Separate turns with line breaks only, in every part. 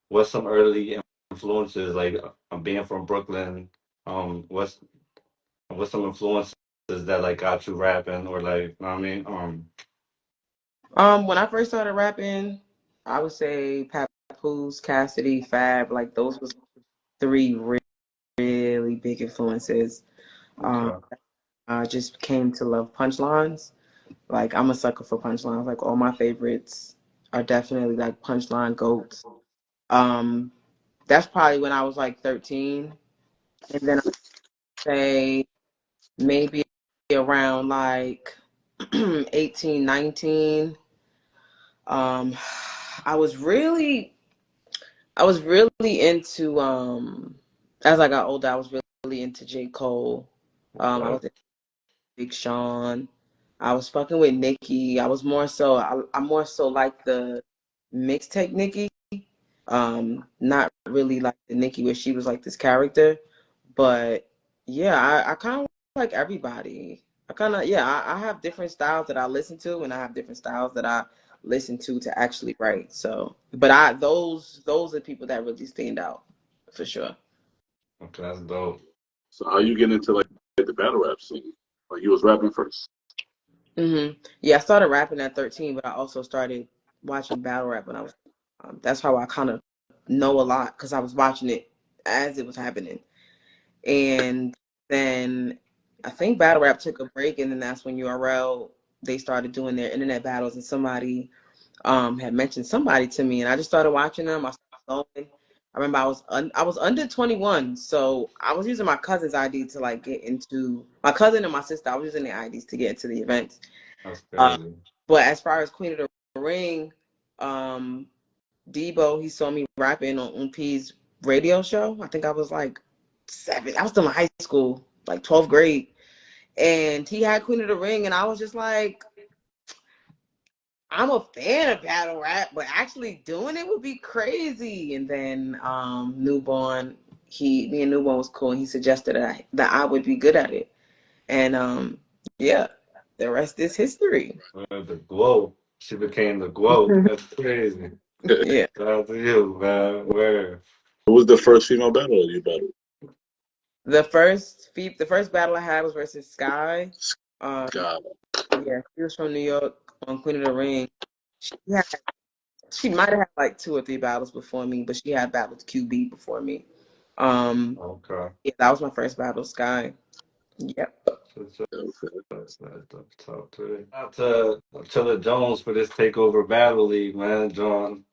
what's some early influences like being from Brooklyn? What's some influences that like got you rapping or like you know what I mean?
When I first started rapping, I would say Papoose, Cassidy, Fab, like those was three really big influences. Um,
Okay.
I just came to love punchlines. Like I'm a sucker for punchlines. Like all my favorites are definitely like punchline goats. Um, that's probably when I was like 13, and then I say maybe around like 18, 19. Um, I was really, I was really into as I got older, I was really into J. Cole. I
Okay.
was into Big Sean. I was fucking with Nicki. I was more so I'm more so like the mixtape Nicki. Not really like the Nicki where she was like this character. But yeah, I kind of like everybody. I kind of yeah, I have different styles that I listen to, and I have different styles that I listen to actually write. So, but I those are people that really stand out for sure.
Okay, that's dope.
So how you get into like the battle rap scene? Like you was rapping first.
Yeah, I started rapping at 13, but I also started watching battle rap when I was. That's how I kind of know a lot because I was watching it as it was happening. And then I think battle rap took a break, and then that's when URL they started doing their internet battles, and somebody had mentioned somebody to me, and I just started watching them. I started following. I remember I was under 21, so I was using my cousin's ID to like get into my cousin and my sister. I was using their IDs to get into the events.
That's
Uh,
crazy.
but as far as Queen of the Ring, um, Debo, he saw me rapping on UMP's radio show. I think I was like 7. I was still in high school, like 12th grade. And he had Queen of the Ring, and I was just like, I'm a fan of battle rap, but actually doing it would be crazy. And then Newborn, me and Newborn was cool, and he suggested that I would be good at it. And yeah, the rest is history.
The glow. She became the glow. That's crazy.
Yeah.
Shout out to you, man. Where?
Who was the first female battler you battled?
The first battle I had was versus Sky. Um,
God,
yeah, she was from New York on Queen of the Ring. She had, she might have had like 2 or 3 battles before me, but she had battled QB before me. Um,
Okay.
yeah, that was my first battle, Sky. Yep.
okay.
That's tough too. Out to Chilla Jones for this takeover battle league, man. John,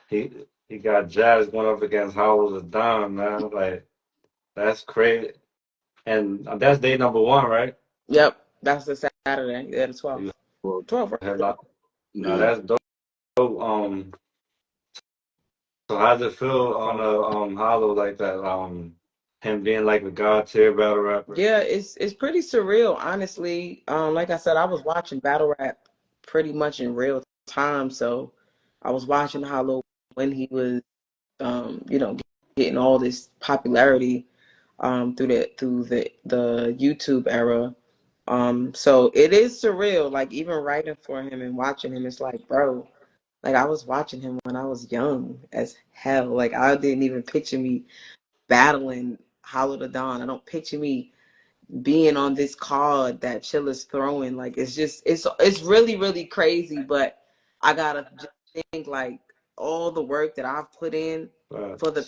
he he got Jazz going up against Howell the Don, man. Like that's crazy. And that's day number one, right?
Yep. That's the Saturday. Yeah, the
You
12th.
Well,
12th, right?
headlock. Now
yeah.
that's dope. So how's it feel on a hollow like that? Him being like a god tier battle rapper.
Yeah, it's pretty surreal, honestly. Like I said, I was watching battle rap pretty much in real time, so I was watching Hollow when he was, getting all this popularity through the YouTube era. So it is surreal. Like even writing for him and watching him, it's like, bro, like I was watching him when I was young as hell. Like I didn't even picture me battling Hollow the Dawn. I don't picture me being on this card that Chilla's throwing. Like it's just it's really really crazy. But I gotta just think like all the work that I've put in for the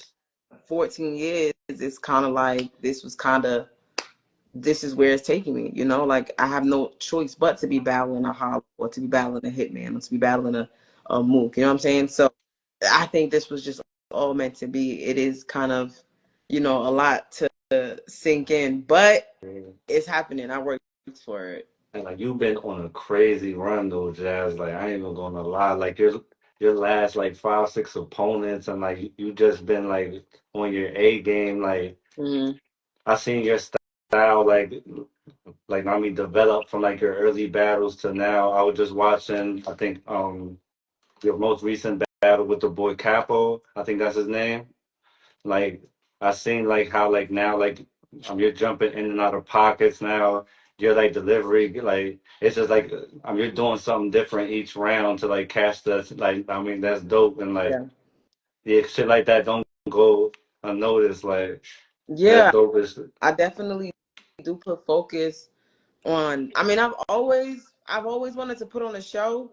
But
14 years. It's kind of like this is where it's taking me. Like I have no choice but to be battling a Hollow or to be battling a Hitman or to be battling a Mook. You know what I'm saying? So I think this was just all meant to be. It is kind of a lot to sink in, but it's happening. I worked for it.
and like you've been on a crazy run though, Jazz. Like I ain't even gonna lie. Like your last like 5, 6 opponents, and like you just been like on your A game. Like
Hmm.
I seen your style like I mean develop from like your early battles to now. I was just watching. I think your most recent battle with the boy Capo. I think that's his name. Like I seen like how like now like you're jumping in and out of pockets now. Your like delivery like it's just like you're doing something different each round to like catch the like I mean that's dope and like
Yeah.
yeah, shit like that don't go unnoticed. Like that's
Yeah,
dope.
I definitely do put focus on. I mean, I've always wanted to put on a show,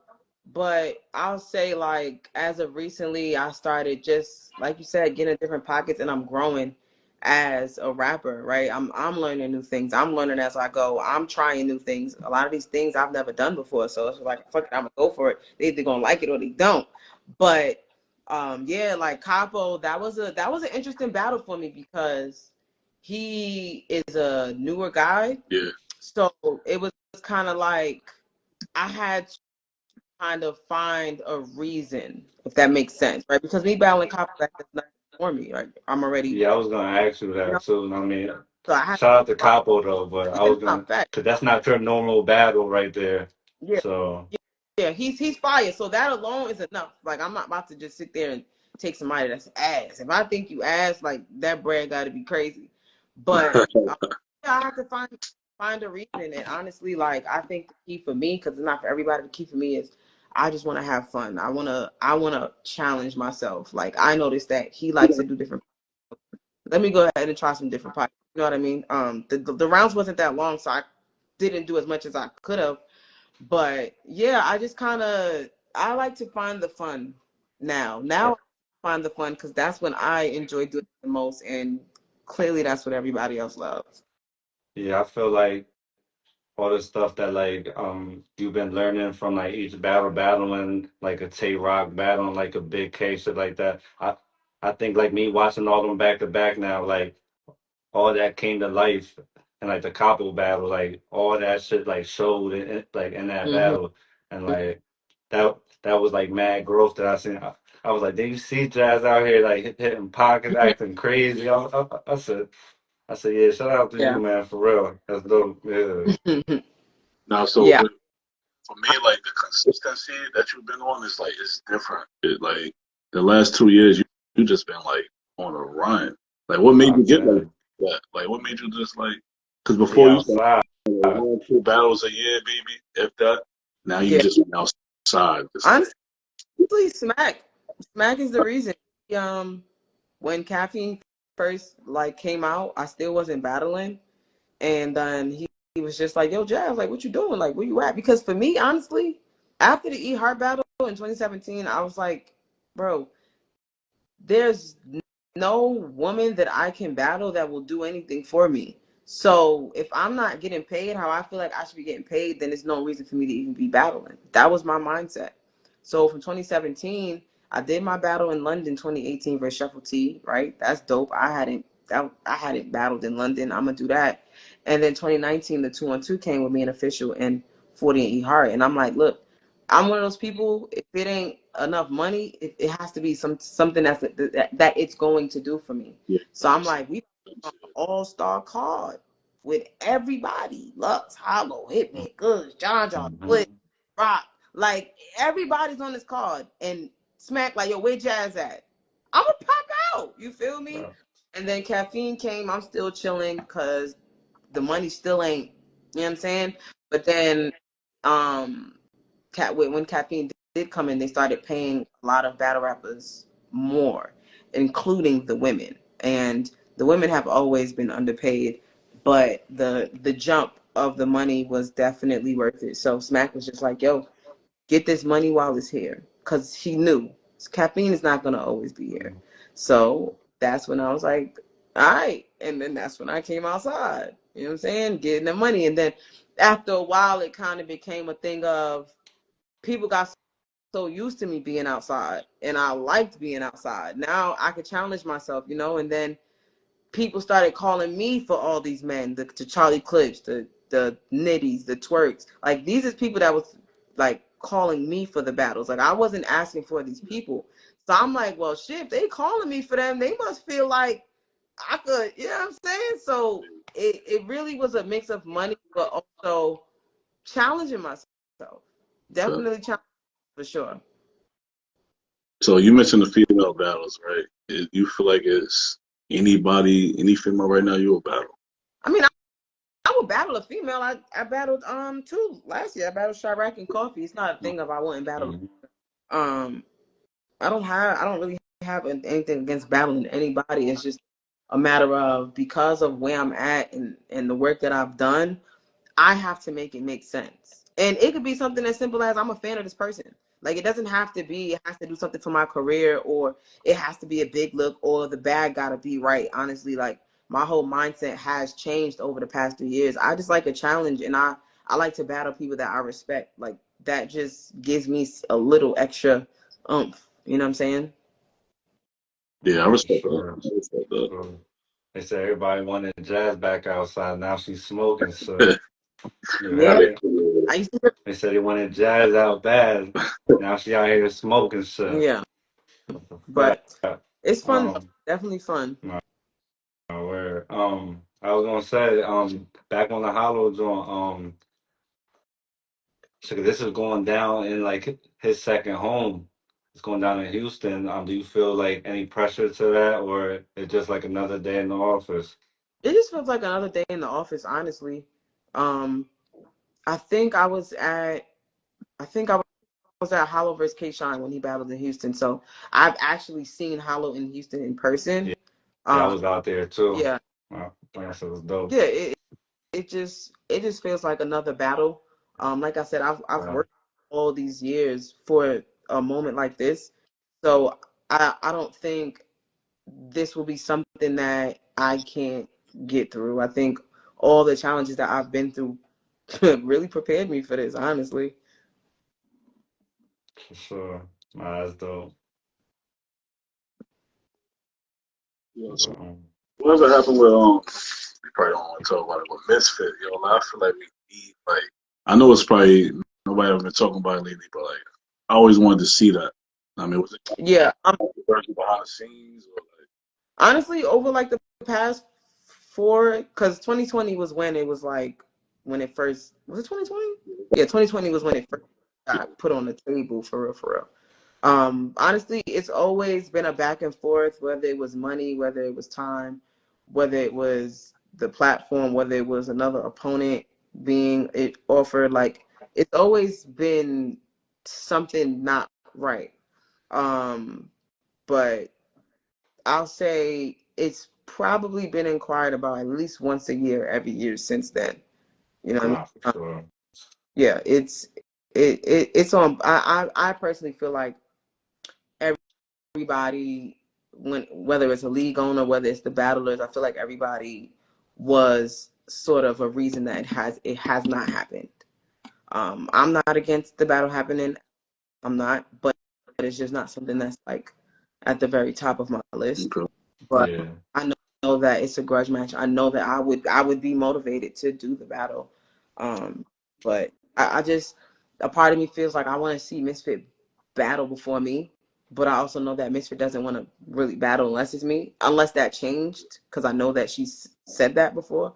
but I'll say like as of recently I started, just like you said, getting different pockets, and I'm growing as a rapper, right? I'm learning new things. I'm learning as I go. I'm trying new things. A lot of these things I've never done before, so it's like fuck it, I'm gonna go for it. They either gonna like it or they don't. But yeah, like Capo, that was an interesting battle for me because he is a newer guy,
Yeah.
so it was kind of like I had to kind of find a reason, if that makes sense, right? Because me battling Copperback is not for me. Like I'm already,
Yeah, I was gonna ask you
you know,
that too. I mean,
so I had
shout out to
to find
Capo though, but I was
not
gonna,
fact.
cause that's not your normal battle right there.
Yeah,
So
yeah, he's fire. So that alone is enough. Like I'm not about to just sit there and take somebody that's ass. If I think you ass, like that bread got to be crazy. But yeah, I have to find a reason. And honestly, like I think the key for me, because it's not for everybody, the key for me is I just want to have fun. I wanna challenge myself. Like I noticed that he likes to do different. Let me go ahead and try some different podcasts. You know what I mean? The rounds wasn't that long, so I didn't do as much as I could have. But yeah, I just kind of I like to find the fun now. Now I find the fun because that's when I enjoy doing it the most, and clearly that's what everybody else loves.
yeah, I feel like all the stuff that like you've been learning from like each battling like a Tay Rock battling like a Big K shit like that. I think like me watching all them back to back now, like all that came to life and like the Capo battle, like all that shit like showed like in that
Hmm.
battle, and like that was like mad growth that I seen. I was like, did you see Jazz out here like hitting pockets, acting crazy? I said, yeah, shout out to you,
Yeah.
man, for real. That's dope. Yeah.
Now, so
Yeah.
for me, like the consistency that you've been on is like it's different. It like the last 2 years, you just been like on a run. Like, what made
Oh
you get like
man,
that? Like, what made you just like? Because
be
before you started
outside.
like 1 or 2 battles a year, maybe if that. Now you
Yeah.
just went outside. It's like,
Honestly, Smack is the reason. When Caffeine first like came out, I still wasn't battling, and then he was just like, "Yo, Jazz, like, what you doing? Like, where you at?" Because for me, honestly, after the E Heart battle in 2017, I was like, "Bro, there's no woman that I can battle that will do anything for me. So if I'm not getting paid how I feel like I should be getting paid, then there's no reason for me to even be battling." That was my mindset. So from 2017, I did my battle in London 2018 versus Shuffle T, right? That's dope. I hadn't battled in London. I'm gonna do that. And then 2019, the 2-on-2 came with me an official and 40 and E Heart. And I'm like, look, I'm one of those people. If it ain't enough money, it has to be something that it's going to do for me.
yeah,
So I'm like, we on an all-star card with everybody: Lux, Hollow, Hitman, Goods, John, Split,
Hmm.
Rock. Like everybody's on this card, and Smack like, yo, where Jazz at? I'm gonna pop out. You feel me? And then Caffeine came. I'm still chilling because the money still ain't. You know what I'm saying? But then, um, when Caffeine did come in, they started paying a lot of battle rappers more, including the women. And the women have always been underpaid, but the jump of the money was definitely worth it. So Smack was just like, "Yo, get this money while it's here," because he knew Caffeine is not gonna always be here. So that's when I was like, "All right," and then that's when I came outside. You know what I'm saying? Getting the money, and then after a while, it kind of became a thing of people got so used to me being outside, and I liked being outside. Now I could challenge myself, and then people started calling me for all these men, the Charlie Clips, the Nitties, the Twerks. Like these is people that was like calling me for the battles. Like I wasn't asking for these people. So I'm like, well, shit, if they calling me for them, they must feel like I could, you know what I'm saying? So it really was a mix of money, but also challenging myself.
so,
Definitely challenging for sure.
so you mentioned the female battles, right? You feel like it's anybody, any female right now you will battle.
I mean, I would battle a female. I battled two last year. I battled Chirac and Coffee. It's not a thing of I wouldn't battle.
Hmm.
Um, I don't really have anything against battling anybody. It's just a matter of, because of where I'm at and the work that I've done, I have to make it make sense. And it could be something as simple as, I'm a fan of this person. Like, it doesn't have to be, it has to do something for my career, or it has to be a big look, or the bag gotta be right. Honestly, like, my whole mindset has changed over the past 3 years. I just like a challenge, and I like to battle people that I respect. Like, that just gives me a little extra oomph. You know what I'm saying?
Yeah, I
For
respect that.
sure.
I respect that.
So, they said everybody wanted Jazz back outside. Now she's smoking. So you
Yeah.
heard?
I used to.
They said they wanted Jazz out bad. Now she out here smoking. So
Yeah.
fact.
But it's fun though.
Um,
Definitely fun.
where I was gonna say back on the Hollow joint so this is going down in like his second home. It's going down in Houston. Do you feel like any pressure to that, or it's just like another day in the office?
It just feels like another day in the office, honestly. Um, I think I was at Hollow versus K Shine when he battled in Houston. So I've actually seen Hollow in Houston in person.
Yeah, I
Um,
was out there too.
yeah,
That was dope.
yeah. It just feels like another battle. Like I said, I've worked all these years for a moment like this. So I don't think this will be something that I can't get through. I think all the challenges that I've been through really prepared me for this, honestly.
For sure. That's dope.
Yeah,
But,
so whatever happened with we probably don't want to talk about it, but Misfit, yo, like, I feel like we need, like, I know it's probably nobody ever been talking about it lately, but like I always wanted to see that. I mean, was it
Yeah,
controversy behind the scenes or like
honestly, over like the past four, because 2020 was when it was like, when it first, was it 2020? Yeah, 2020 was when it first got put on the table, for real, for real. Honestly, it's always been a back and forth, whether it was money, whether it was time, whether it was the platform, whether it was another opponent being it offered. Like, it's always been something not right. But I'll say it's probably been inquired about at least once a year, every year since then. You know what I mean?
for sure.
Yeah, it's on. I personally feel like everybody, whether it's a league owner, whether it's the battlers, I feel like everybody was sort of a reason that it has not happened. I'm not against the battle happening. I'm not, but it's just not something that's like at the very top of my list.
okay.
But
Yeah.
I know that it's a grudge match. I know that I would be motivated to do the battle. But I just, a part of me feels like I want to see Misfit battle before me. But I also know that Misfit doesn't want to really battle unless it's me, unless that changed, because I know that she's said that before.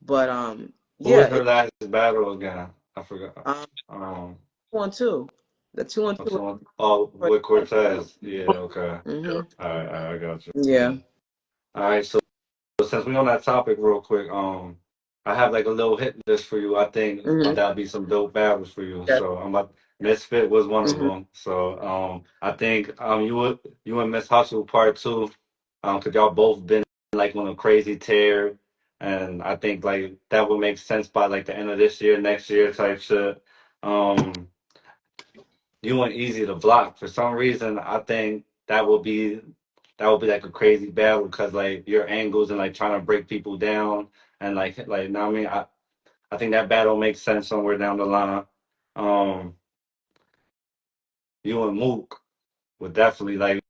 But
Who was
yeah,
her last battle again? I forgot.
um,
Um,
2-on-2, the 2-on-2.
with Cortez. Yeah. Okay.
Yeah.
Mm-hmm.
All right. I got you.
Yeah.
All right. So since we on that topic, real quick, I have like a little hit list for you. I think
Mm-hmm.
that'll be some dope battles for you.
Yeah.
So Misfit was one of
Mm-hmm.
them. So I think you and Miss Hustle part two, cause y'all both been like on a crazy tear, and I think like that would make sense by like the end of this year, next year type shit. Um, you and Easy to block for some reason. I think that would be like a crazy battle because like your angles and like trying to break people down and know what I mean, I think that battle makes sense somewhere down the line. Um, you and Mook would definitely I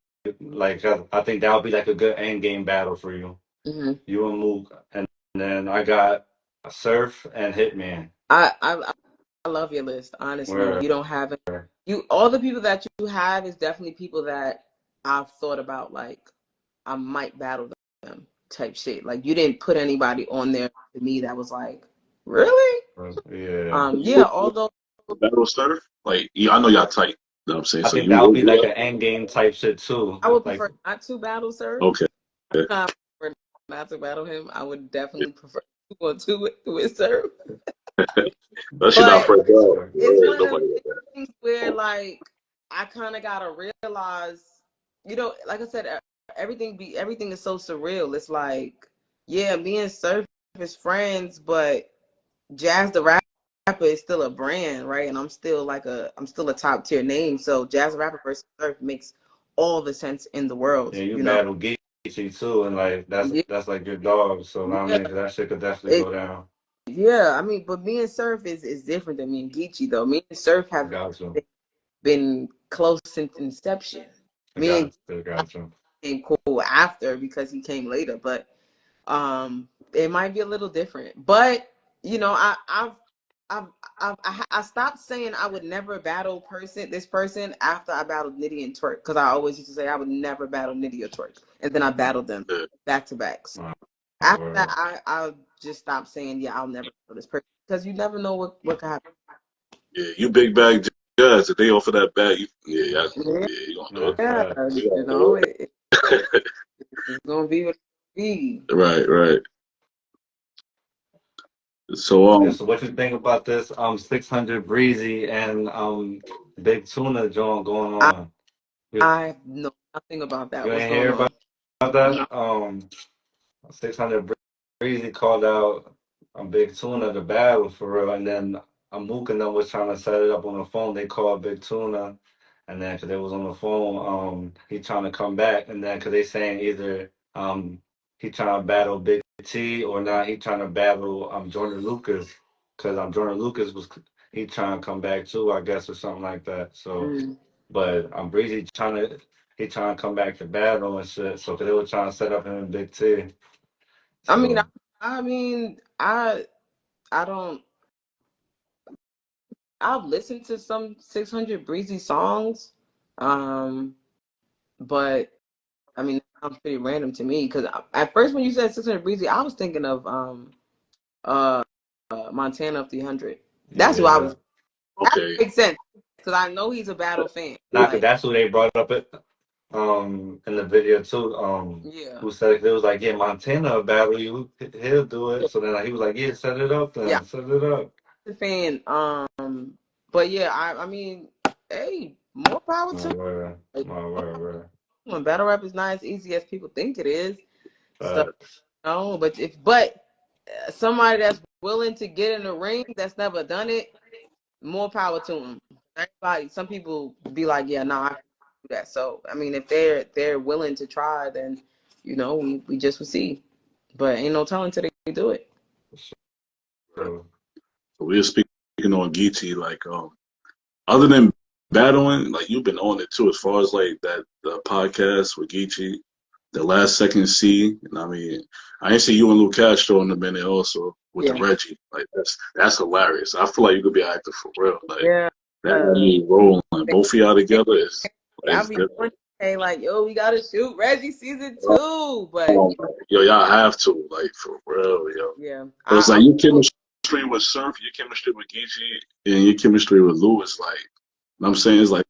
think that would be like a good end game battle for you.
Mm-hmm.
You and Mook, and then I got Surf and Hitman.
I love your list, honestly.
Where
You don't have all the people that you have is definitely people that I've thought about, like, I might battle them type shit. Like, you didn't put anybody on there to me that was like, really?
yeah,
Yeah, although
Battle Surf? Like, yeah, I know y'all tight. You know what I'm saying?
I
So
think
you
that would
would
be
do
like
that?
an end game type shit too.
I would
Like
prefer not to battle Sir.
Okay.
I prefer not to battle him. I would definitely prefer 2-on-2 with Sir.
That shit not
But
first out.
it's one of
Nobody
them
like that.
things where, like, I kind of gotta realize you know, like I said, everything is so surreal. It's like, yeah, me and Surf is friends, but Jazz the Rapper is still a brand, right? And I'm still a top tier name. So Jazz the Rapper versus Surf makes all the sense in the world,
Yeah, you
you know?
battle Geechee too, and like
Yeah,
that's like your dog. So I
yeah,
mean, that shit could definitely
it,
go down.
yeah. I mean, but me and Surf is different than me and Geechee though. Me and Surf
I
have
got you.
been close since inception.
I
Me and
got you. Got you.
came cool after because he came later, but it might be a little different. But you know, I've, I stopped saying I would never battle this person after I battled Nitty and Twerk, because I always used to say I would never battle Nitty or Twerk, and then I battled them
Yeah,
back to backs.
My
After that,
word.
I just stopped saying, yeah, I'll never battle this person, because you never know what can happen.
yeah, you big bag jazz. If they offer that bag,
Yeah,
yeah, you gonna do
Yeah,
it.
yeah,
facts.
You
you
gonna
know,
do
it's gonna be what it be.
it. Right, right. So
Yeah. So what you think about this 600 Breezy and Big Tuna joint going
I
on? You
I know nothing about that.
you
What's
ain't
going
hear
on?
about
No.
that? 600 Breezy called out Big Tuna to battle for real, and then Amook and them was trying to set it up on the phone. They called Big Tuna, and then because they was on the phone, he trying to come back, and then because they saying either he trying to battle Big T or not, he trying to battle Jordan Lucas, because Jordan Lucas was he trying to come back too, I guess, or something like that. So,
Mm.
but Breezy trying to come back to battle and shit. So 'cause they were trying to set up him and Big T.
I mean,
So.
I mean, I don't. I've listened to some 600 Breezy songs, um, but I mean, that sounds pretty random to me, because at first when you said 600 Breezy, I was thinking of uh, Montana of 300. That's what I
Yeah.
was. That
okay.
makes sense, because I know he's a battle fan.
Nah, cause
Like,
that's who they brought up it in the video too.
yeah,
Who said it was like, yeah, Montana will battle you, he'll do it. So then like, he was like, yeah, set it up
yeah,
then, set it up.
I'm a fan. But yeah, I mean, hey, more power
My
to
word,
like,
my word, word.
when battle rap is not as easy as people think it is. So
Facts.
no, but somebody that's willing to get in the ring that's never done it, more power to them. Everybody, some people be like, yeah, no, I can do that. So I mean, if they're willing to try, then you know we just will see. But ain't no telling till they do it.
Right.
So,
So we're speaking on Geechee, like other than battling, like you've been on it too, as far as like that the podcast with Geechee, the last second C. And I mean, I ain't see you and Lou Castro in a minute also with the
Yeah,
Reggie. Like that's hilarious. I feel like you could be an actor for real. Like
yeah.
that you rolling both of y'all together
I'll
is
be
different.
on, hey, like, yo, we gotta shoot Reggie season 2, but
Yo, y'all have to, like, for real, yo.
yeah,
It was
I
like your chemistry with Surf, your chemistry with Geechee, and your chemistry with Lou is like, you know what I'm saying? It's like,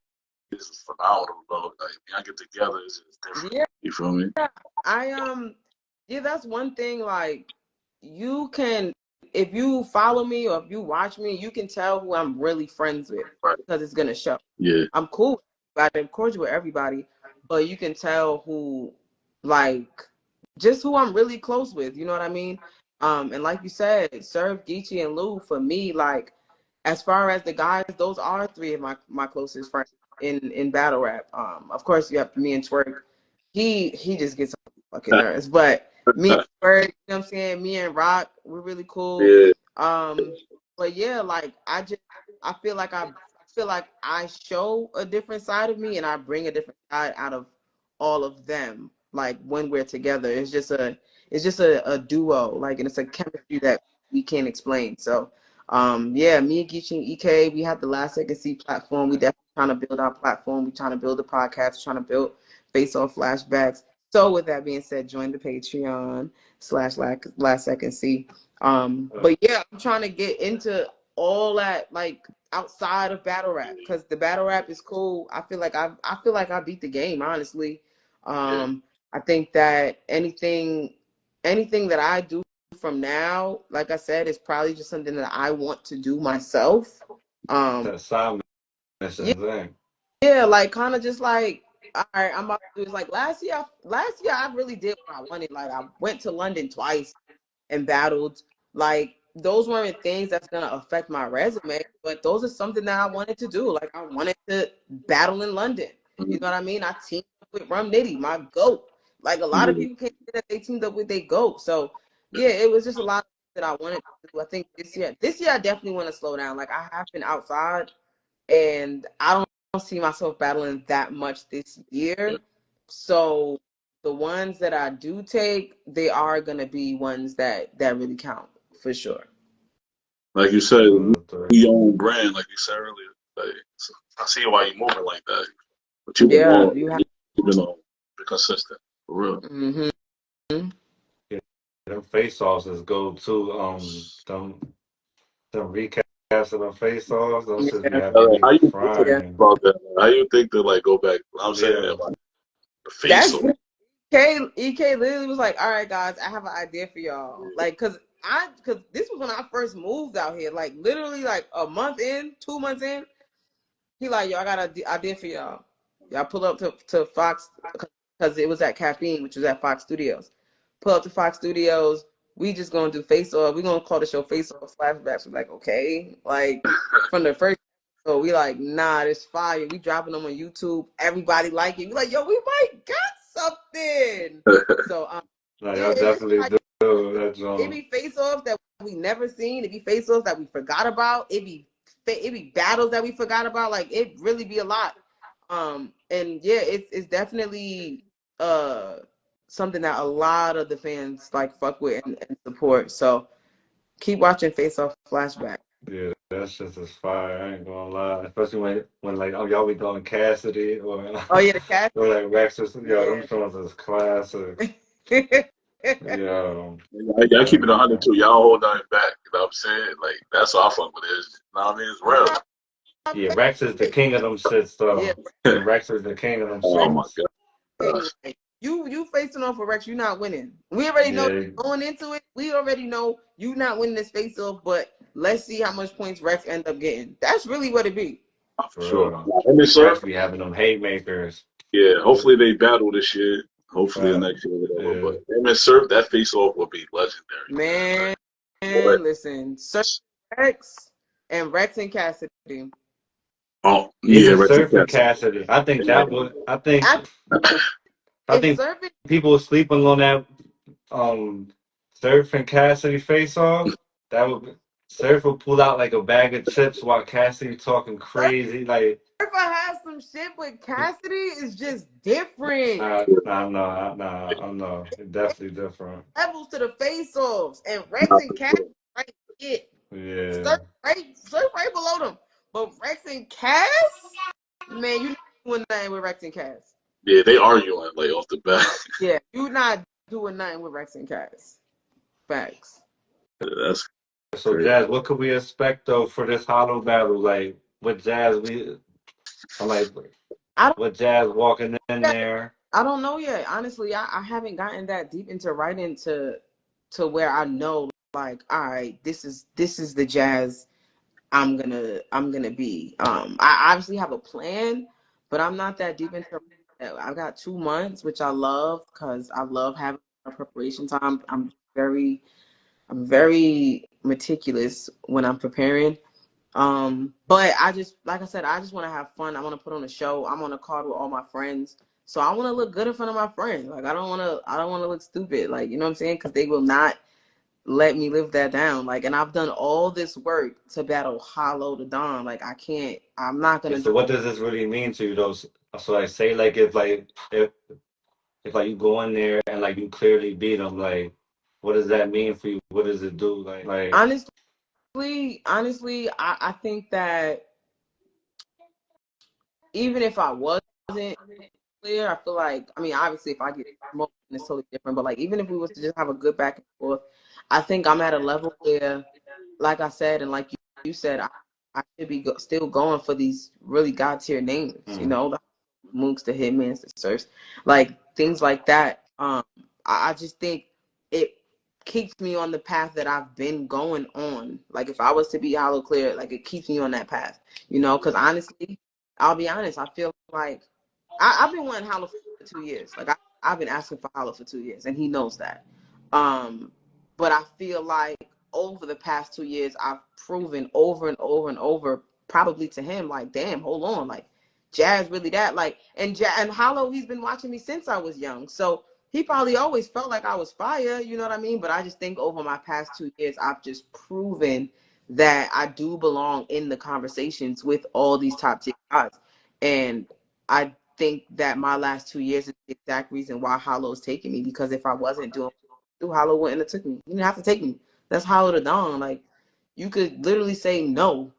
this is phenomenal, bro. Like, when y'all get together, it's just different.
yeah,
You feel me?
I yeah, that's one thing. Like, you can, if you follow me or if you watch me, you can tell who I'm really friends with,
Right.
because it's gonna show.
Yeah.
I'm cool, I'm cordial with everybody, but you can tell who, like, just who I'm really close with. You know what I mean? And like you said, Serve, Geechee, and Lou, for me, like, as far as the guys, those are three of my closest friends in battle rap. Of course, you have me and Twerk. He just gets on my fucking nerves, but me and Twerk, you know what I'm saying? Me and Rock, we're really cool.
Yeah.
But yeah, like, I feel like I show a different side of me, and I bring a different side out of all of them. Like, when we're together, it's just a duo. Like, and it's a chemistry that we can't explain. So yeah, me and Geechee and EK, we have the Last Second C platform. We definitely trying to build our platform. We trying to build a podcast, trying to build Face Off Flashbacks. So with that being said, join the Patreon / Last Second C. But yeah, I'm trying to get into all that, like, outside of battle rap, because the battle rap is cool. I feel like I beat the game, honestly.
Yeah.
I think that anything that I do from now, like I said, is probably just something that I want to do myself.
that side
Yeah,
mission thing.
yeah, like, kind of just like all right, I'm about to do is like last year I really did what I wanted. Like I went to London twice and battled. Like those weren't things that's gonna affect my resume, but those are something that I wanted to do. Like I wanted to battle in London. You know what I mean? I teamed up with Rum Nitty, my GOAT. Like a lot of people can't say that they teamed up with their GOAT. So yeah, it was just a lot of things that I wanted to do. I think this year I definitely want to slow down. Like I have been outside and I don't see myself battling that much this year. So the ones that I do take, they are gonna be ones that really count for sure.
Like you said, be your own brand, like you said earlier. Like, so I see why you're moving like that. But you be consistent for real.
Mm-hmm.
Them face-offs is gold too. Them recaps of them face-offs, those should be having me
How you think
frying.
about that? How you think to like go back? I'm saying
Yeah.
like the face off.
EK literally was like, all right, guys, I have an idea for y'all. Like, cause this was when I first moved out here. Like, literally, like a month in, 2 months in, he like, yo, I got an idea for y'all. Y'all pull up to Fox because it was at Caffeine, which was at Fox Studios. Pull up to Fox Studios. We just gonna do face off. We gonna call the show face off flashbacks. We're like, okay, like from the first. So we like, nah, this fire. We dropping them on YouTube. Everybody like it. We like, yo, we might got something. So
No, y'all definitely do that
it
joint.
be face offs that we never seen. It be face offs that we forgot about. It be battles that we forgot about. Like it really be a lot. And yeah, it's definitely something that a lot of the fans like fuck with and support. So keep watching Face Off Flashback.
Yeah, that shit is fire. I ain't gonna lie. Especially when like y'all be doing Cassidy or
Oh yeah, the cast.
or like Rex or something. Yo,
Yeah.
them songs is classic. Yo.
Y'all keep it 100 too. Y'all hold nothing back. You know what I'm saying? Like that's what I fuck with. Is you know what I mean? It's real.
Yeah, Rex is the king of them shits though.
Yeah.
Yeah, Rex is the king of them
Oh my
shits.
god.
You facing off with Rex, you're not winning. We already know
Yeah.
going into it. We already know you not winning this face off, but let's see how much points Rex end up getting. That's really what it be.
For sure.
And Rex be having them haymakers.
Yeah, hopefully they battle this year. Hopefully the next year, whatever.
Yeah.
But him and Surf, that face off will be legendary.
Man, listen, Surf Rex and Rex and Cassidy.
Oh
Yeah,
yeah, Rex
Surf and
Cassidy.
Cassidy. I think that would. I think
Surf
people sleeping on that Surf and Cassidy face off. That would Surf will pull out like a bag of chips while Cassidy talking crazy. Like
Surf has some shit, but Cassidy is just different.
I know. It's definitely different.
Levels to the face offs, and Rex and Cassidy right shit.
Yeah.
Surf right below them. But Rex and Cass, man, you not doing nothing with Rex and Cass.
Yeah, they arguing like off the bat.
Yeah, you not doing nothing with Rex and Cass. Facts.
Yeah, that's
So
crazy.
Jazz, what could we expect though for this Hollow battle? Like with Jazz, with Jazz walking in there.
I don't know yet. Honestly, I haven't gotten that deep into writing to where I know like, all right, this is the Jazz I'm gonna be. I obviously have a plan, but I'm not that deep into it. I've got 2 months, which I love because I love having preparation time. I'm very meticulous when I'm preparing. But I just, like I said, I just want to have fun. I want to put on a show. I'm on a card with all my friends, so I want to look good in front of my friends. Like I don't want to look stupid. Like, you know what I'm saying? Because they will not let me live that down. Like, and I've done all this work to battle Hollow the Don. Like, I'm not gonna.
So what does this really mean to you though? So like say like if you go in there and like you clearly beat them, like what does that mean for you? What does it do? Like
honestly, I think that even if I wasn't clear, I feel like, I mean, obviously if I get promoted, it's totally different. But like, even if we was to just have a good back and forth, I think I'm at a level where, like I said, and like you said, I should be still going for these really god tier names. You know, the Mooks, the Hitmans, the Surfs, like things like that. I just think it keeps me on the path that I've been going on. Like if I was to be Hollow Clear, like it keeps me on that path. You know, because honestly, I'll be honest, I feel like I've been wanting Hollow for 2 years. Like I've been asking for Hollow for 2 years, and he knows that. But I feel like over the past 2 years, I've proven over and over and over, probably to him, like, damn, hold on, like, Jazz really that, like, and Hollow, he's been watching me since I was young, so he probably always felt like I was fire, you know what I mean? But I just think over my past 2 years, I've just proven that I do belong in the conversations with all these top tier guys, and I think that my last 2 years is the exact reason why Hollow's taking me, because if I wasn't doing Hollow wouldn't have took me. You didn't have to take me. That's Hollow the Dawn. Like, you could literally say no.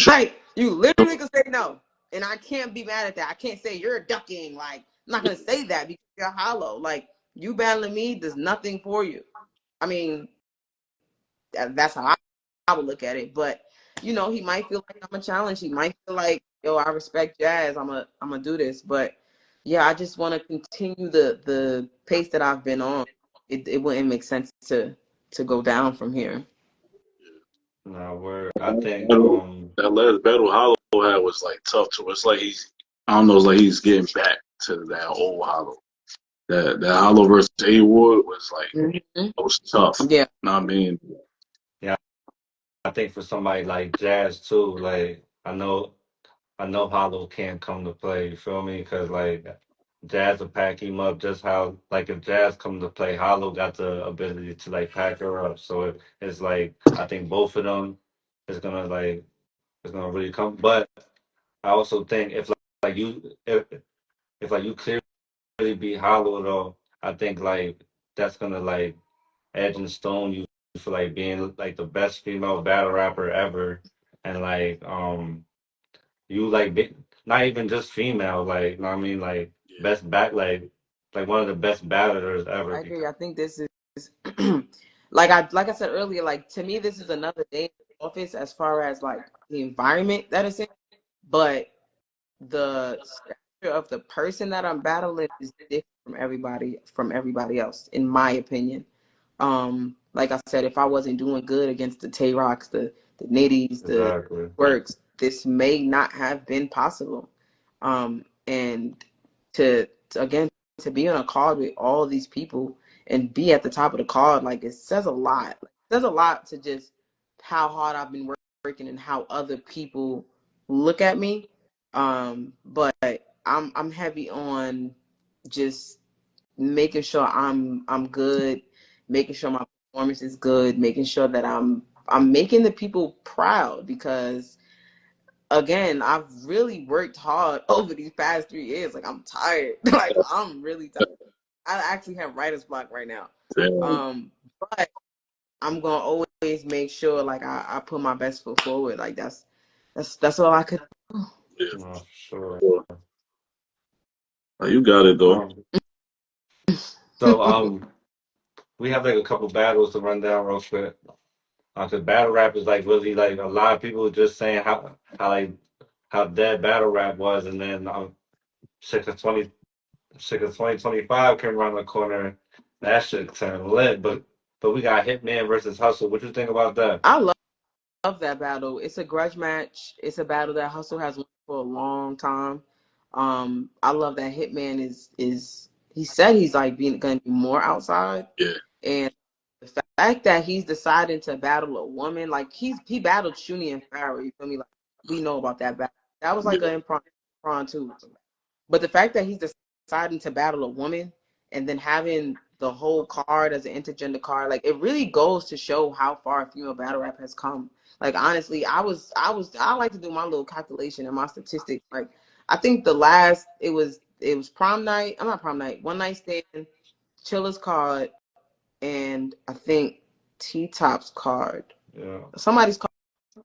Like, you literally could say no. And I can't be mad at that. I can't say you're ducking. Like, I'm not going to say that because you're Hollow. Like, you battling me does nothing for you. I mean, that's how I would look at it. But, you know, he might feel like I'm a challenge. He might feel like, yo, I respect Jazz. I'm gonna do this. But, yeah, I just want to continue the pace that I've been on. It wouldn't make sense to go down from here.
No, I think
That last battle Hollow had was like tough too. It's like I don't know, it's like he's getting back to that old Hollow. That Hollow versus A Ward was like it was tough.
Yeah.
You know what I mean?
yeah, I think for somebody like Jazz too, like I know Hollow can't come to play. You feel me? Because like Jazz will pack him up just how like if Jazz come to play, Hollow got the ability to like pack her up. So it's like I think both of them is gonna like it's gonna really come. But I also think like you if like you clearly beat Hollow though, I think like that's gonna like edge and stone you for like being like the best female battle rapper ever, and like you like not even just female, like you know what I mean, like
Yeah.
best back like one of the best battlers ever.
I agree. I think this is like I said earlier, like to me this is another day in the office as far as like the environment that it's in. But the stature of the person that I'm battling is different from everybody else, in my opinion. Like I said, if I wasn't doing good against the Tay Rocks, the Nitties, the
Exactly.
Works, this may not have been possible. And again to be on a card with all these people and be at the top of the card, like it says a lot. It says a lot to just how hard I've been working and how other people look at me. But I'm heavy on just making sure I'm good, making sure my performance is good, making sure that I'm making the people proud, because again, I've really worked hard over these past 3 years. Like I'm tired. Like I'm really tired. I actually have writer's block right now. But I'm gonna always make sure like I put my best foot forward. Like that's all I could do.
Yeah.
No, for sure.
You got it though.
So we have like a couple battles to run down real quick. Cause battle rap is like really like a lot of people just saying how dead battle rap was, and then sick of 2025 came around the corner. That shit turned lit, but we got Hitman versus Hustle. What you think about that?
I love that battle. It's a grudge match. It's a battle that Hustle has won for a long time. I love that Hitman is he said he's like gonna be more outside.
Yeah.
And the fact that he's deciding to battle a woman, like he battled Shuni and Farrah, you feel me? Like we know about that battle. That was like an impromptu. But the fact that he's deciding to battle a woman and then having the whole card as an intergender card, like it really goes to show how far female battle rap has come. Like honestly, I like to do my little calculation and my statistics. Like I think the last it was prom night. I'm not prom night. One Night Stand, Chiller's card, and I think T Top's card.
Yeah.
Somebody's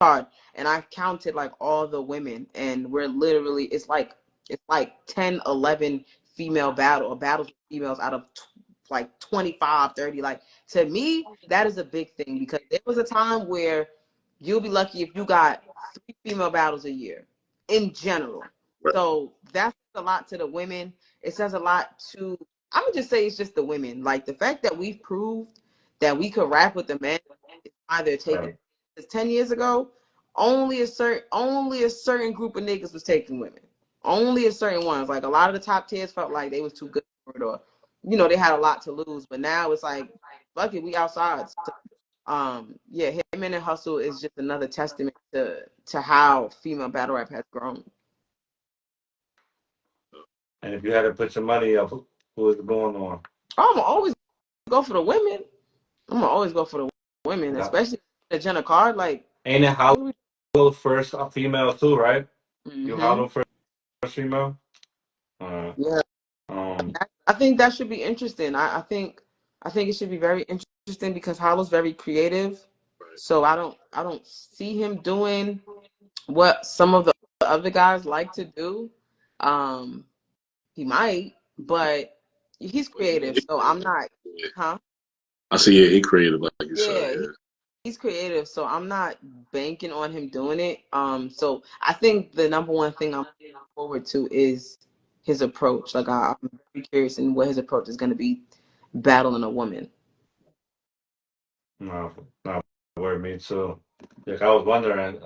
card, and I counted like all the women, and we're literally it's like 10, 11 female battles with females out of like 25, 30. Like to me, that is a big thing, because there was a time where you'll be lucky if you got 3 female battles a year in general. So that's a lot to the women. It says a lot to, I would just say it's just the women. Like the fact that we've proved that we could rap with the men is why they're taking. 10 years ago, only a certain group of niggas was taking women. Only a certain ones. Like a lot of the top tiers felt like they was too good for it, or they had a lot to lose. But now it's like, fuck it, we outside. So, yeah, Hitman and Hustle is just another testament to how female battle rap has grown.
And if you had to put your money up, who is going on?
I'm gonna always go for the women. I'm gonna always go for the women,
Yeah.
especially the Jenna Card. Like,
Ain't it Hollow first female too, right? You Hollow first female?
Yeah. I think that should be interesting. I think it should be very interesting because Hollow's very creative. So I don't see him doing what some of the other guys like to do. He might, but he's creative. So I'm not, huh?
I see. Yeah, he creative, like you said.
Yeah,
Yeah.
he's creative. So I'm not banking on him doing it. So I think the number one thing I'm looking forward to is his approach. Like I'm very curious in what his approach is going to be battling a woman.
No, word me too. Like I was wondering,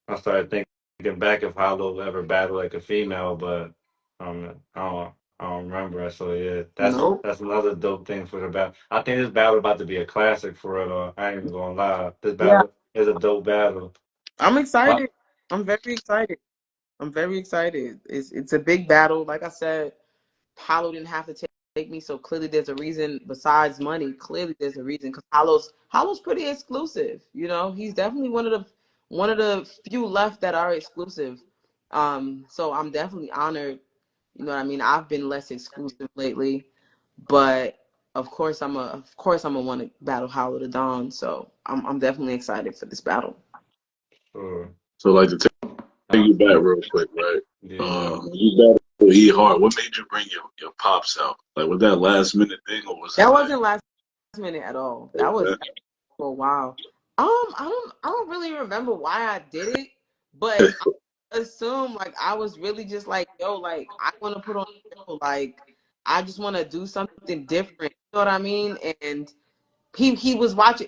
I started thinking back if Hollow ever battled like a female, but I don't remember. So yeah,
Nope.
that's another dope thing for the battle. I think this battle about to be a classic for it. I ain't even gonna lie. This battle is a dope battle.
I'm excited. I'm very excited. I'm very excited. It's a big battle. Like I said, Hollow didn't have to take me, so clearly there's a reason. Besides money, clearly there's a reason because Hollow's pretty exclusive. He's definitely one of the few left that are exclusive. So I'm definitely honored. You know what I mean? I've been less exclusive lately, but of course I'm a want to battle Hollow the Dawn. So I'm definitely excited for this battle.
Sure.
So like to take you back real quick, right?
Yeah.
You battled E Hard. What made you bring your pops out? Like was that last minute thing or was
That
it
wasn't last minute at all. That was
like,
for a while. I don't really remember why I did it, but I assume like I was really just like, yo, like I want to put on a show, like I just want to do something different. You know what I mean? And he was watching.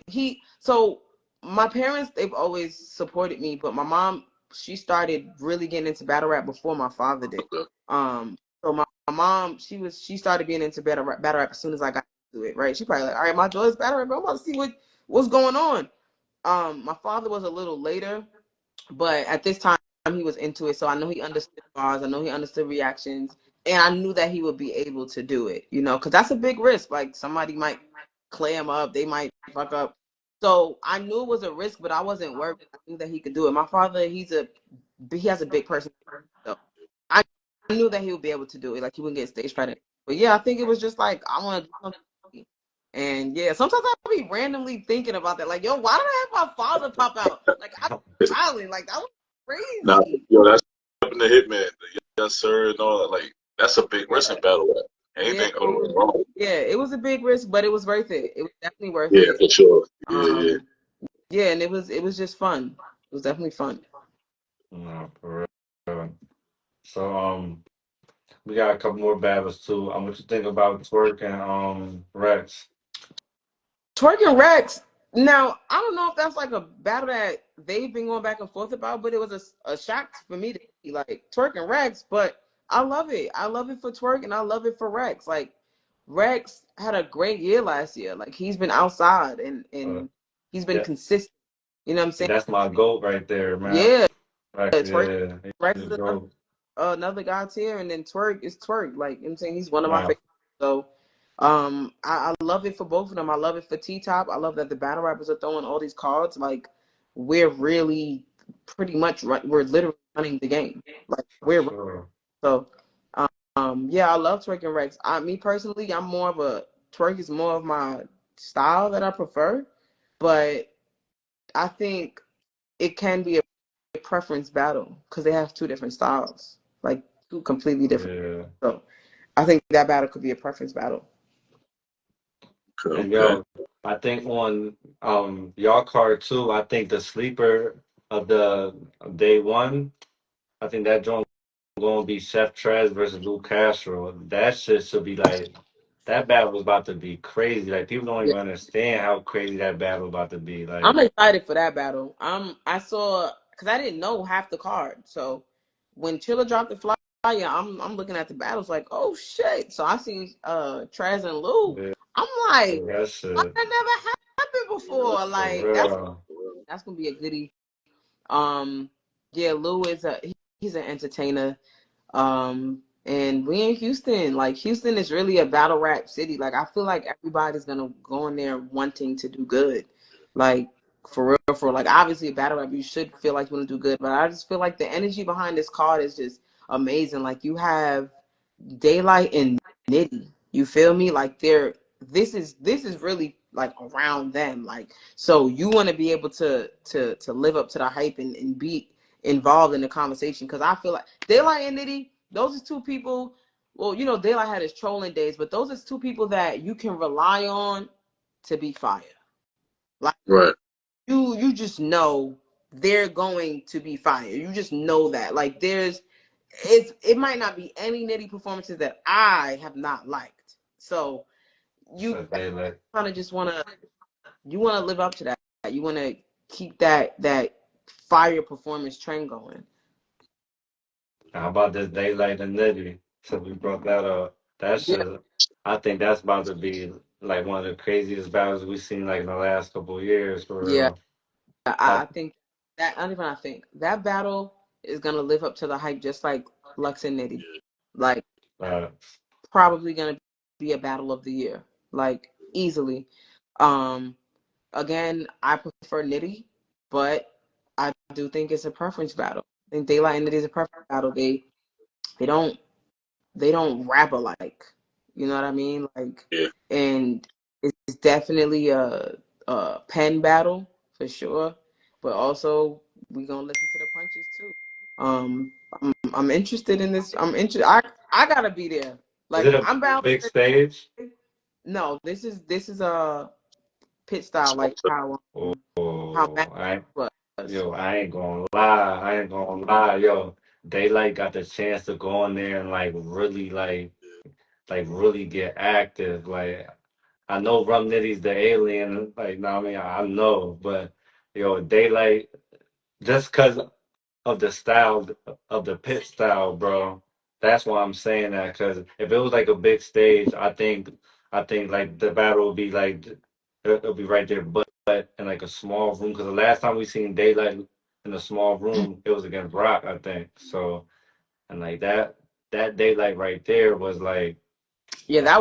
So my parents, they've always supported me, but my mom, she started really getting into battle rap before my father did. So my mom, she started being into battle rap as soon as I got into it, right? She probably like, all right, my daughter's battle rap, I'm about to see what's going on. My father was a little later, but at this time he was into it, so I know he understood bars, I know he understood reactions, and I knew that he would be able to do it, because that's a big risk. Like somebody might clam up, they might fuck up. So I knew it was a risk, but I wasn't worried. I knew that he could do it. My father, he has a big person, so I knew that he would be able to do it. Like he wouldn't get stage fright. But yeah, I think it was just like I want to do something. And yeah, sometimes I'll be randomly thinking about that. Like, yo, why did I have my father pop out? Like I'm smiling. Like that was crazy.
nah, yo, that's happened to Hitman, yes sir, and all that. Like that's a big risk in battle rap. Anything could go wrong.
Yeah, it was a big risk, but it was worth it. It was definitely worth
Yeah,
it.
for sure. Yeah.
Yeah, and it was just fun. It was definitely fun.
No, for real. So we got a couple more battles too. What you think about Twerk and Rex?
Twerk and Rex. Now, I don't know if that's like a battle that they've been going back and forth about, but it was a shock for me to see like Twerk and Rex. But I love it. I love it for Twerk and I love it for Rex. Like Rex had a great year last year. Like he's been outside and he's been consistent. You know what I'm saying?
That's my goat right there, man.
Yeah.
Rex,
Rex is another guy tier, and then Twerk is Twerk. Like, you know what I'm saying, he's one of my favorites. So I love it for both of them. I love it for T-Top. I love that the battle rappers are throwing all these cards. Like, we're really pretty much we're literally running the game. Like so yeah, I love Twerk and Rex. Me personally, Twerk is more of my style that I prefer, but I think it can be a preference battle because they have two different styles, like two completely different.
Yeah.
So I think that battle could be a preference battle.
Okay.
And yo, I think on y'all card too, I think the sleeper of the day one, I think that joint gonna be Chef Trez versus Lou Castro. That shit should be like that battle was about to be crazy. Like people don't even understand how crazy that battle about to be. Like
I'm excited for that battle. I saw because I didn't know half the card, so when Chilla dropped the flyer, I'm looking at the battles like, oh shit. So I see Trez and Lou.
Yeah,
I'm like,
that
why
shit
that never happened before?
for
Like
real.
that's gonna be a goodie. Um, yeah, Lou is he's an entertainer. And we in Houston. Like Houston is really a battle rap city. Like I feel like everybody's gonna go in there wanting to do good. Like for real, for like obviously a battle rap, you should feel like you want to do good. But I just feel like the energy behind this card is just amazing. Like you have Daylight and Nitty. You feel me? Like this is really like around them. Like so you want to be able to live up to the hype and be involved in the conversation because I feel like Daylight and Nitty, those are two people. Well, you know, Daylight had his trolling days, but those are two people that you can rely on to be fire. Like
Right.
you just know they're going to be fire. You just know that. Like it might not be any Nitty performances that I have not liked. So you
So they like,
kind of just wanna live up to that. You wanna keep that fire performance trend going.
how about this Daylight and Nitty? So we brought that up. That
Yeah,
shit, I think that's about to be like one of the craziest battles we've seen like in the last couple of years for
yeah.
real.
I think that not even I think that battle is gonna live up to the hype just like Lux and Nitty. Like
Uh,
probably gonna be a battle of the year. Like easily. Um Again, I prefer Nitty, but I do think it's a preference battle. I think Daylight and Nitty is a preference battle. They don't they don't rap alike. You know what I mean? Like,
Yeah.
and it's definitely a pen battle for sure. But also we gonna listen to the punches too. I'm interested in this. I'm interested. I gotta be there.
is
Like
it a
I'm bound.
big stage?
No, this is a pit style like how Matt
Oh,
was.
I ain't gonna lie. I ain't gonna lie, yo. Daylight got the chance to go in there and like really get active. Like I know Rum Nitty's the alien, like no, I mean I know, but yo, Daylight just cause of the style of the pit style, bro. That's why I'm saying that. Because if it was like a big stage, I think like the battle would be like it'll be right there, but in like a small room. Because the last time we seen Daylight in a small room, it was against Rock, I think. So and like that Daylight right there was like
Yeah,
that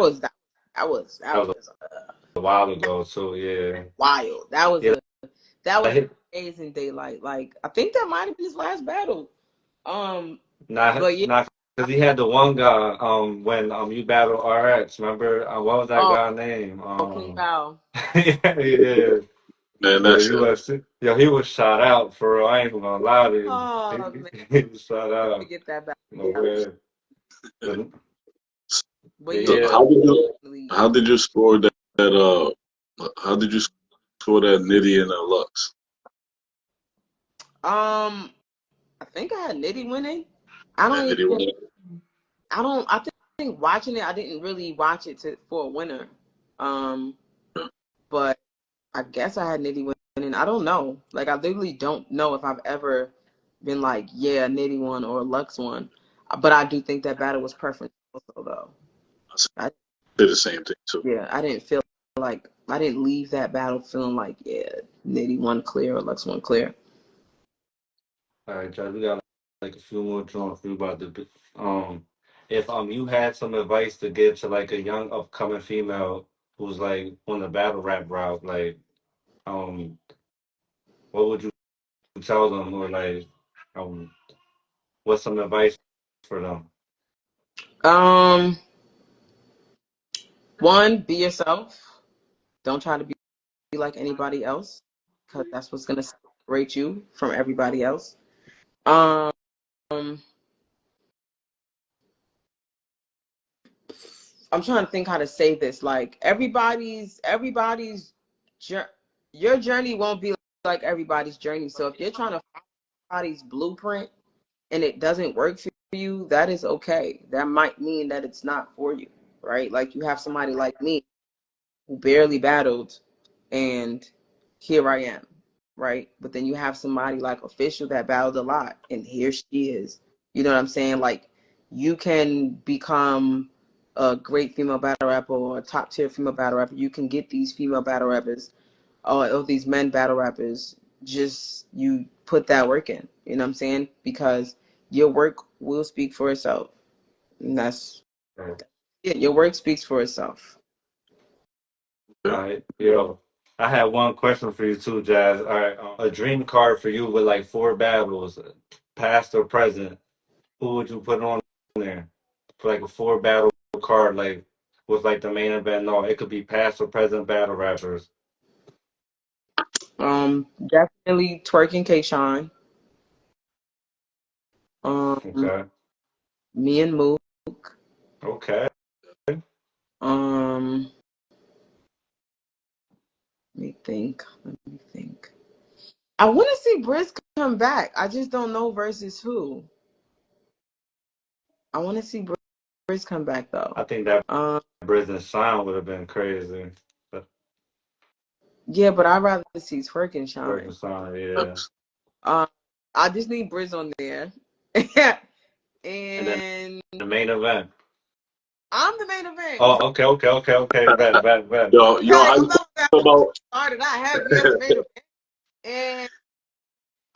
that
was
was
a while ago too. Yeah,
wild.
yeah.
That was
Like,
amazing Daylight. Like I think that might have been his last battle. Um,
not
but yeah.
not because he had the one guy when you battle RX. Remember what was that
Oh,
guy name?
King Bao.
Yeah, yeah,
Man,
yeah.
that shit.
UFC. Yo, he was shot out for real. I ain't even gonna lie to you.
Oh man,
He was shot out.
forget that battle.
No way. But
But yeah,
So
yeah,
definitely.
how did you score that how did you score that Nitty and Lux?
I think I had Nitty winning. I
And
don't
Nitty
even.
won.
I don't. I think watching it, I didn't really watch it for a winner. Um, but I guess I had Nitty winning. I don't know. Like I literally don't know if I've ever been like, yeah, Nitty won or Lux won. But I do think that battle was preference also though.
I
I,
did the same thing too.
yeah, I didn't feel like I didn't leave that battle feeling like, yeah, Nitty won clear or Lux won clear.
all right, Josh. We got like a few more joints. We about to if you had some advice to give to like a young upcoming female who's like on the battle rap route, like um, what would you tell them or like um, what's some advice for them?
Um, One, be yourself. Don't try to be like anybody else because that's what's gonna separate you from everybody else. Um, I'm trying to think how to say this. Like everybody's your journey won't be like everybody's journey. So if you're trying to follow somebody's blueprint and it doesn't work for you, that is okay. That might mean that it's not for you, right? Like you have somebody like me who barely battled, and here I am, right? But then you have somebody like Official that battled a lot, and here she is. You know what I'm saying? Like, you can become a great female battle rapper or a top tier female battle rapper. You can get these female battle rappers or these men battle rappers. Just you put that work in. You know what I'm saying? Because your work will speak for itself. And that's
Right.
it. Your work speaks for itself.
All right, I had one question for you too, Jazz. All right, a dream card for you with like 4 battles, past or present. Who would you put on there for like a 4 battle card, like with like the main event? No, it could be past or present battle rappers.
Definitely twerking K-Shine. Um,
Okay,
me and Mook.
okay.
Um, let me think. I want to see Briz come back. I just don't know versus who. I want to see Briz come back though.
I think that
Um,
Prison Sound would have been crazy. But
yeah, but I'd rather see Twerk Shine.
Prison Sound, yeah.
I just need Briz on there.
And then
And
the main event.
I'm the main event.
Oh, okay. Bet.
Yo, how you feel about
Started. I have you as the main event. And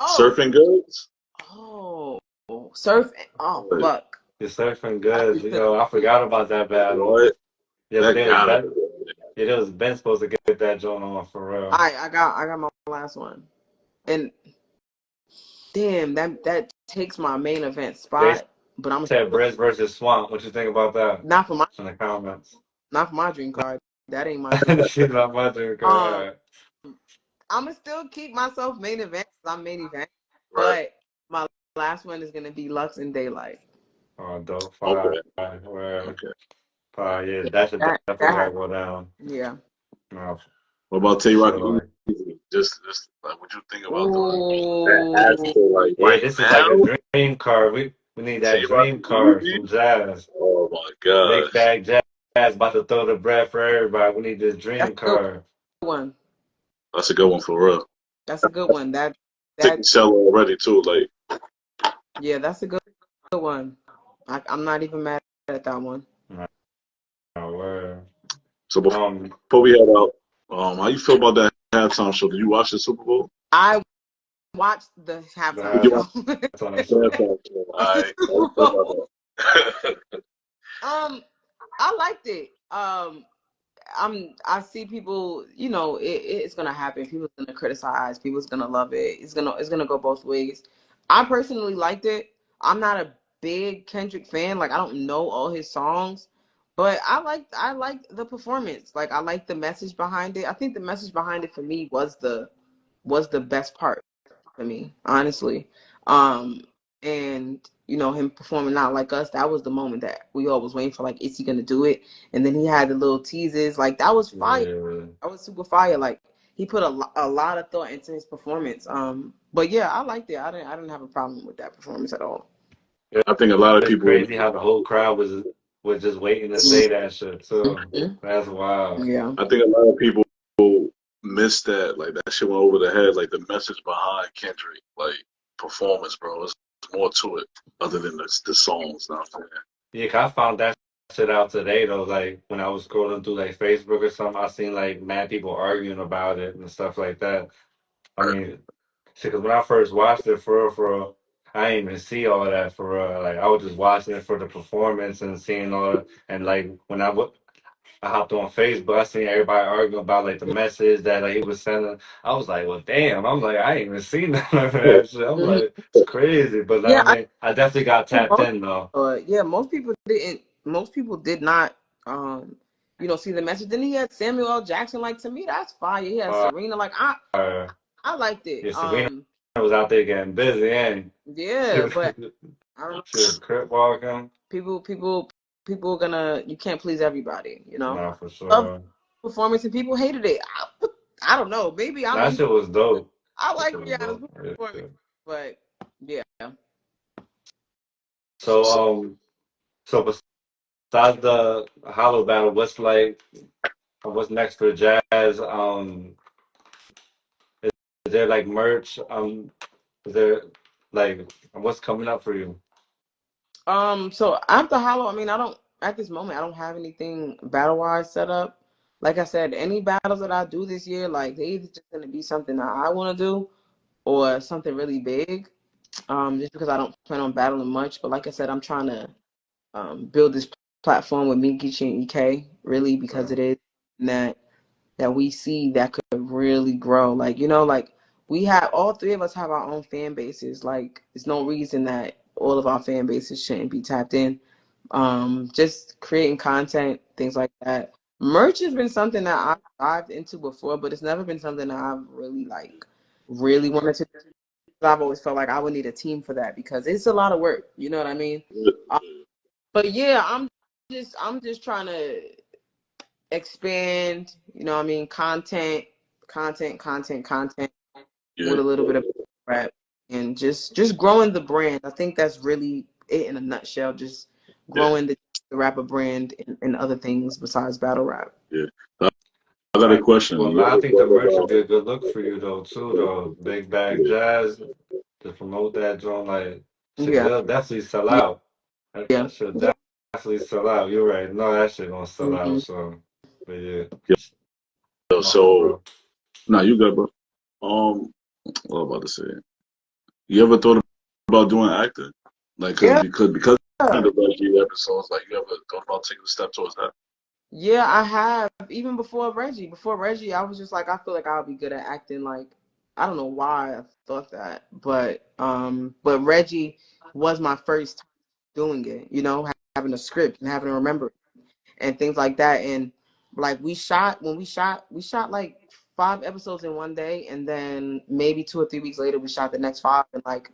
Surfing Goods?
Oh, surfing. Oh, fuck.
You're surfing good. I forgot about that battle.
What?
Yeah, but it was Ben supposed to get that joint on for real.
I got my last one. And damn, that takes my main event spot. But I'm
said Briz versus Swamp. What you think about that?
Not for my
in the comments.
Not for my dream card. That ain't my dream
She's not my dream card.
I'ma still keep myself main event because I'm main event. Right. But my last one is gonna be Lux and Daylight.
Oh, dope. Fire. Okay. Fire, yeah. That should definitely go down.
Yeah.
No.
What about Tay-Rock? Just like what you think about that?
Like, this is like a dream card. We need that dream card from Jazz.
Oh my god.
Big Bag Jazz about to throw the bread for everybody. We need this dream card.
One.
That's a good one for real.
That's a good one. That
sell already too. Like,
yeah, that's a good one. I'm not even mad at that one.
Oh, word.
So before we head out, how you feel about that halftime show? Did you watch the Super Bowl?
I watched the halftime show. I liked it. I see people, it's gonna happen. People's gonna criticize, people's gonna love it. It's gonna go both ways. I personally liked it. I'm not a big Kendrick fan. Like, I don't know all his songs, but I liked the performance. Like, I liked the message behind it. I think the message behind it for me was the best part for me, honestly. And him performing Not Like Us, that was the moment that we all was waiting for. Like, is he gonna do it? And then he had the little teases. Like, that was fire. Yeah. That was super fire. Like, he put a lot of thought into his performance. But yeah, I liked it. I didn't have a problem with that performance at all.
I think a lot of people.
Crazy how the whole crowd was just waiting to say that shit too. That's wild.
Yeah.
I think a lot of people missed that. Like, that shit went over the head. Like, the message behind Kendrick, like, performance, bro. It's more to it other than the songs. Now,
yeah, I found that shit out today though. Like, when I was scrolling through like Facebook or something, I seen like mad people arguing about it and stuff like that. I mean, because when I first watched it, for real, I didn't even see all of that for real. Like, I was just watching it for the performance and seeing all that. And like when I hopped on Facebook, I seen everybody arguing about like the message that like he was sending. I was like, well, damn. I'm like, I ain't even seen none of that shit. I'm like, it's crazy. But yeah, I mean, I definitely got tapped in though.
Yeah, most people didn't. Most people did not. See the message. Then he had Samuel L. Jackson. Like, to me, that's fire. He had Serena. Like, I liked it.
Yeah, Serena was out there getting busy, and
yeah, but I don't know.
She was crip walking.
People gonna, you can't please everybody,
No, for sure.
Performance, and people hated it. I don't know. Maybe
that shit was dope.
I like Rihanna's performance, but yeah.
So besides the Hollow battle, what's next for Jazz? Is there like merch? Is there like what's coming up for you?
So after Hollow, I mean, I don't at this moment I don't have anything battle wise set up. Like I said, any battles that I do this year, like they either just gonna be something that I want to do or something really big. Just because I don't plan on battling much, but like I said, I'm trying to build this platform with Mikichi and EK really because it is that we see that could really grow. Like, like we have all three of us have our own fan bases. Like, there's no reason that all of our fan bases shouldn't be tapped in. Just creating content, things like that. Merch has been something that I've dived into before, but it's never been something that I've really wanted to do. I've always felt like I would need a team for that because it's a lot of work. You know what I mean? But yeah, I'm just trying to expand, what I mean, content
Yeah.
with a little bit of rap and just growing the brand. I think that's really it in a nutshell. Just growing the rapper brand and other things besides battle rap.
Yeah. I got a question.
Well,
You
man, I
ever
think the
thought
merch would
about
be a good look for you though, too. Though Big Bag Jazz to promote that joint, like
Yeah,
it'll definitely sell
yeah,
out.
yeah.
That should definitely sell out. You're right. No, that shit gonna sell
Mhm.
out. So, but yeah,
yo,
my fault,
so
bro.
nah, you good, bro. What was I about to say? You ever thought about doing acting? Like,
Yeah.
because of the Reggie episodes, like, you ever thought about taking a step towards that?
Yeah, I have. Even before Reggie. Before Reggie, I was just like, I feel like I'll be good at acting. Like, I don't know why I thought that, but Reggie was my first time doing it. Having a script and having to remember it and things like that. And like we shot like 5 episodes in one day, and then maybe 2 or 3 weeks later we shot the next five. And like,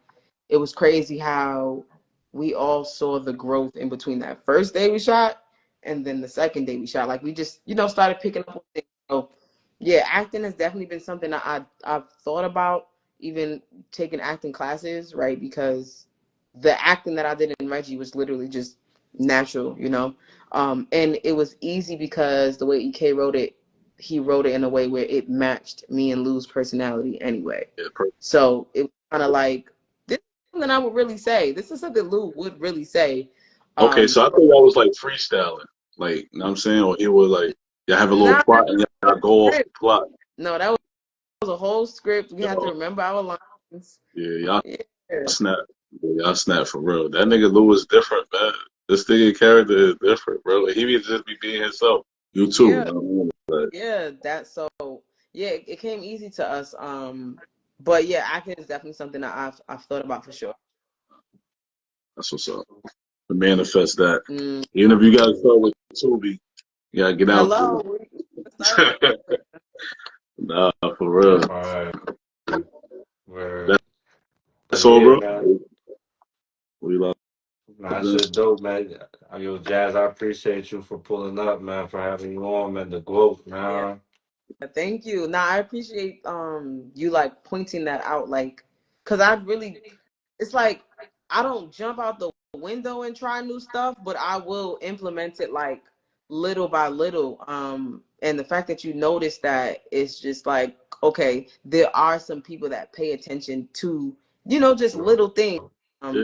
it was crazy how we all saw the growth in between that first day we shot and then the second day we shot. Like, we just started picking up on things. So yeah, acting has definitely been something that I've thought about, even taking acting classes, right? Because the acting that I did in Reggie was literally just natural. And it was easy because the way EK wrote it, he wrote it in a way where it matched me and Lou's personality anyway.
Yeah,
So it was kind of like, this is something I would really say. This is something Lou would really say.
okay, so I thought that was like freestyling. Like, you know what I'm saying? Or it was like, you have a little
Not
plot and you gotta go off the plot.
No, that was a whole script. We
You
had to
know?
remember our lines.
Yeah, y'all
Yeah.
snap. Yeah, y'all snap for real. That nigga Lou is different, man. This nigga character is different, bro. Like, he be just be being himself. You too.
Yeah.
You know what I mean? Like,
Yeah, that's so. Yeah, it came easy to us. But yeah, acting is definitely something that I've thought about for sure.
that's what's up. To manifest that.
Mm.
Even if you guys start with Tubi, you gotta get out
Hello.
there. Nah, for real.
All right. Where?
That's all,
Yeah,
bro.
man.
We love
Nah, that
this.
shit dope, man. Yo, Jazz, I appreciate you for pulling up, man, for having you on, man. The growth, man.
Thank you. Now I appreciate you like pointing that out, like, cause I really, it's like I don't jump out the window and try new stuff, but I will implement it like little by little. And the fact that you notice that, it's just like, okay, there are some people that pay attention to just little things.
Yeah.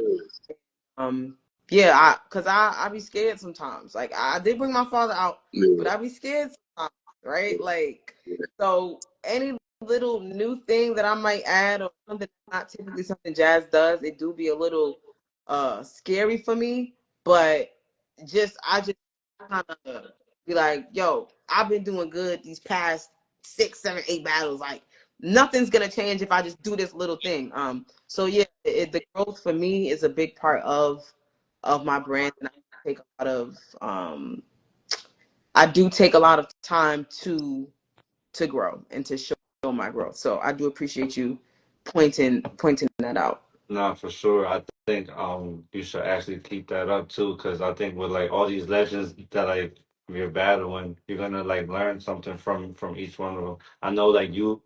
Um, yeah, I be scared sometimes. Like, I did bring my father out, but
Yeah.
I be scared sometimes, right? Like, so any little new thing that I might add or something that's not typically something Jazz does, it do be a little scary for me. But I just kind of be like, yo, I've been doing good these past 6, 7, 8 battles. Like, nothing's gonna change if I just do this little thing. So yeah, the growth for me is a big part of my brand, and I do take a lot of time to grow and to show my growth. So I do appreciate you pointing that out.
Nah, for sure. I think you should actually keep that up too, because I think with like all these legends that like you're battling, you're gonna like learn something from each one of them. I know like you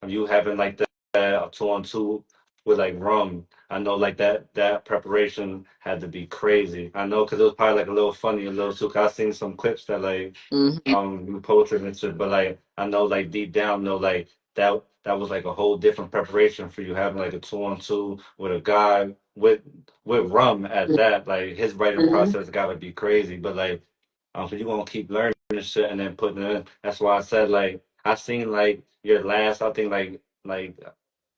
having like that 2-on-2 with like rum. I know like that preparation had to be crazy. I know because it was probably like a little funny, a little too. 'Cause I seen some clips that like
Mm-hmm.
you posted and shit, but like I know like deep down though like that was like a whole different preparation for you having like a 2-on-2 with a guy with rum at that. Like his writing
Mm-hmm.
process got to be crazy, but like so you gonna keep learning this shit and then putting it in. That's why I said like I seen like your last I think like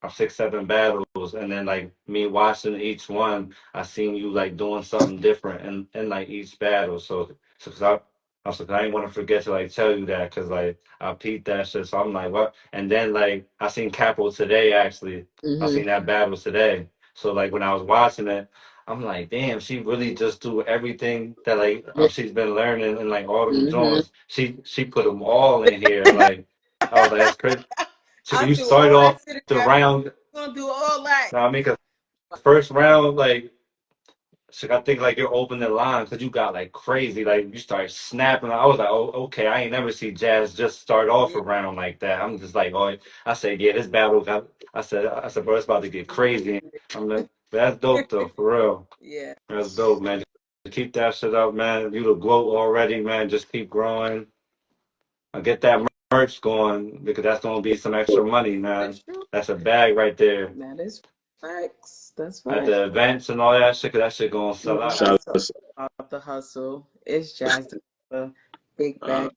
6-7 battles and then like me watching each one I seen you like doing something different in like each battle. So cause I didn't want to forget to like tell you that because like I peeped that shit. So I'm like, what? And then like I seen Capo today actually. I
Mm-hmm.
seen that battle today. So like when I was watching it, I'm like, damn, she really just do everything that like she's been learning and like all them
Mm-hmm.
joints. She put them all in here. Like I was like, that's crazy. So
I
you
threw
started
all that
off
shit
the
together.
round.
I'm gonna do all that.
I mean, 'cause first round like. So I think like you're opening line because you got like crazy, like you start snapping. I was like, oh, okay, I ain't never see Jazz just start off
Yeah.
a round like that. I'm just like, oh, I said, yeah, this battle got. I said, bro, it's about to get crazy. I'm like, that's dope though, for real.
Yeah.
That's dope, man. Just keep that shit up, man. You the GOAT already, man. Just keep growing. I get that merch going because that's gonna be some extra money, man.
That's true.
That's a bag right there.
That is facts. That's
At
facts.
the events and all that shit, 'cause that shit gonna
You
sell out.
guys
Shout
talk
out,
about the hustle. It's Jazz the big
uh,
bag.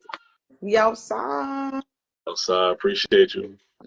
We outside.
outside. Appreciate you.